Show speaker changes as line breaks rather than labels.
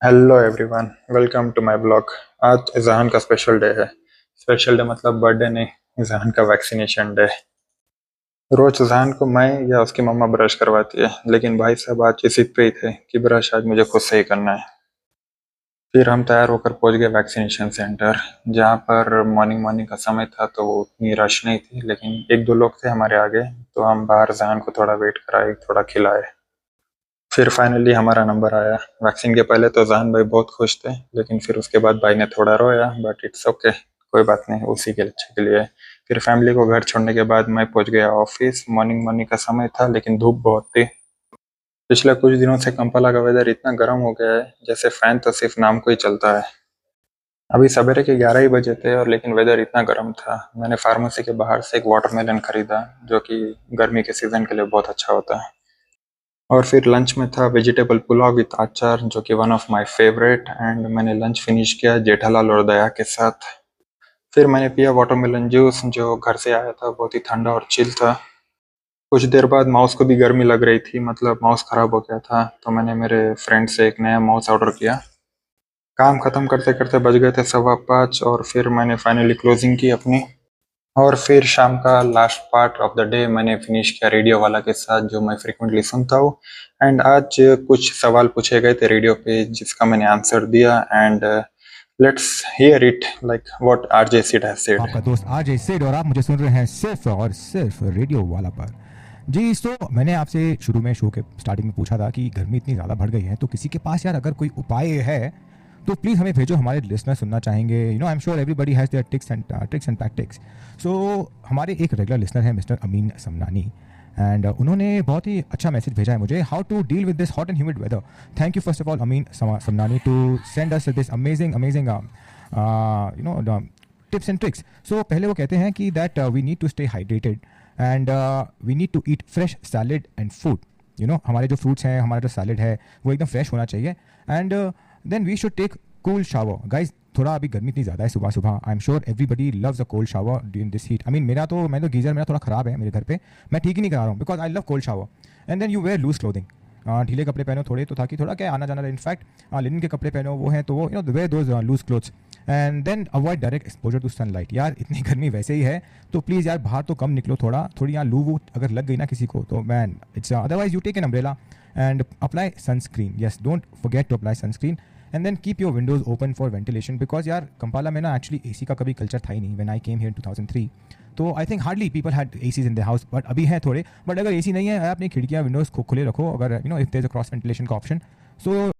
Hello everyone, welcome to my blog. आज जहान का special day है। स्पेशल डे मतलब बर्थडे नहीं, जहान का वैक्सीनेशन डे। रोज जहान को मैं या उसकी मम्मा ब्रश करवाती है, लेकिन भाई साहब आज इसी पे ही थे कि ब्रश आज मुझे खुद से ही करना है। फिर हम तैयार होकर पहुंच गए वैक्सीनेशन सेंटर, जहां पर मॉर्निंग मॉर्निंग का समय था तो उतनी रश नहीं थी, लेकिन एक दो लोग थे हमारे आगे, तो हम बाहर जहान को थोड़ा वेट कराए, थोड़ा खिलाए। फिर फाइनली हमारा नंबर आया। वैक्सीन के पहले तो जहान भाई बहुत खुश थे, लेकिन फिर उसके बाद भाई ने थोड़ा रोया, बट इट्स ओके, कोई बात नहीं, उसी के अच्छे के लिए। फिर फैमिली को घर छोड़ने के बाद मैं पहुंच गया ऑफिस। मॉर्निंग मॉर्निंग का समय था, लेकिन धूप बहुत थी। पिछले कुछ दिनों से कंपाला का वेदर इतना गर्म हो गया है, जैसे फैन तो सिर्फ नाम को ही चलता है। अभी सवेरे के 11 ही बजे थे, और लेकिन वेदर इतना गर्म था। मैंने फार्मेसी के बाहर से एक वाटरमेलन खरीदा, जो कि गर्मी के सीजन के लिए बहुत अच्छा होता है। और फिर लंच में था वेजिटेबल पुलाव विद अचार, जो कि one of my favourite, and मैंने लंच फिनिश किया जेठालाल और दया के साथ। फिर मैंने पिया वाटरमेलन जूस, जो घर से आया था, बहुत ही ठंडा और चिल था। कुछ देर बाद माउस को भी गर्मी लग रही थी, मतलब माउस खराब हो गया था, तो मैंने मेरे फ्रेंड से एक नया माउस ऑर्डर किया। काम खत्म करते करते बज गए थे 5:15, और फिर मैंने फाइनली क्लोजिंग की अपनी। और फिर शाम का last part of the day मैंने फिनिश किया रेडियो वाला के साथ, जो मैं फ्रिक्वेंटली सुनता हूँ। एंड आज कुछ सवाल पूछे गए थे रेडियो पे, जिसका मैंने आंसर दिया। And let's hear it, like what RJ Sid has said.
आपका दोस्त आरजे सिड और आप मुझे सुन रहे हैं सिर्फ और सिर्फ रेडियो वाला पर। जी, तो मैंने आपसे शुरू में शो के स्टार्टिंग में पूछा था कि गर्मी इतनी ज़्यादा बढ़ गई है, तो किसी के पास यार अगर कोई उपाय है तो प्लीज़ हमें भेजो, हमारे लिसनर सुनना चाहेंगे। I am sure everybody has their tricks and tactics. So हमारे एक रेगुलर लिसनर हैं मिस्टर अमीन समनानी, एंड उन्होंने बहुत ही अच्छा मैसेज भेजा है मुझे, how to deal with this hot and humid weather. Thank you first of all Amin Samnani to send us this amazing amazing tips and tricks. So पहले वो कहते हैं कि that we need to stay hydrated and we need to eat fresh salad and food. हमारे जो fruits हैं, हमारा जो सैलेड है वो एकदम फ्रेश होना चाहिए। And then we should take cool shower guys. थोड़ा अभी गर्मी इतनी ज़्यादा है सुबह सुबह, I am sure everybody loves a cold shower during this heat. I mean मैं तो गीजर मेरा थोड़ा ख़राब है मेरे घर पे, मैं ठीक ही नहीं करा रहा हूँ because I love cold shower. And then you wear loose clothing, ढीले कपड़े पहनो थोड़े, तो ताकि थोड़ा क्या आना जाना रहे। इनफैक्ट लिनन के कपड़े पहनो, वो हैं तो वो wear those loose clothes. And then avoid direct exposure to sunlight. यार इतनी गर्मी वैसे ही है, तो प्लीज़ यार बाहर तो कम निकलो, थोड़ी यहाँ लू वू अगर लग गई ना किसी को तो man it's otherwise you take an umbrella and apply sunscreen. Yes, don't forget to apply sunscreen. And then keep your windows open for ventilation, because यार कंपाला में ना एक्चुअली एसी का कभी कल्चर था ही नहीं when I came here in 2003। तो I think hardly people had ACs in the house, but अभी है थोड़े। बट अगर एसी नहीं है, अपनी खिड़कियाँ विंडोज खुले रखो, अगर if there is a cross ventilation का ऑप्शन। सो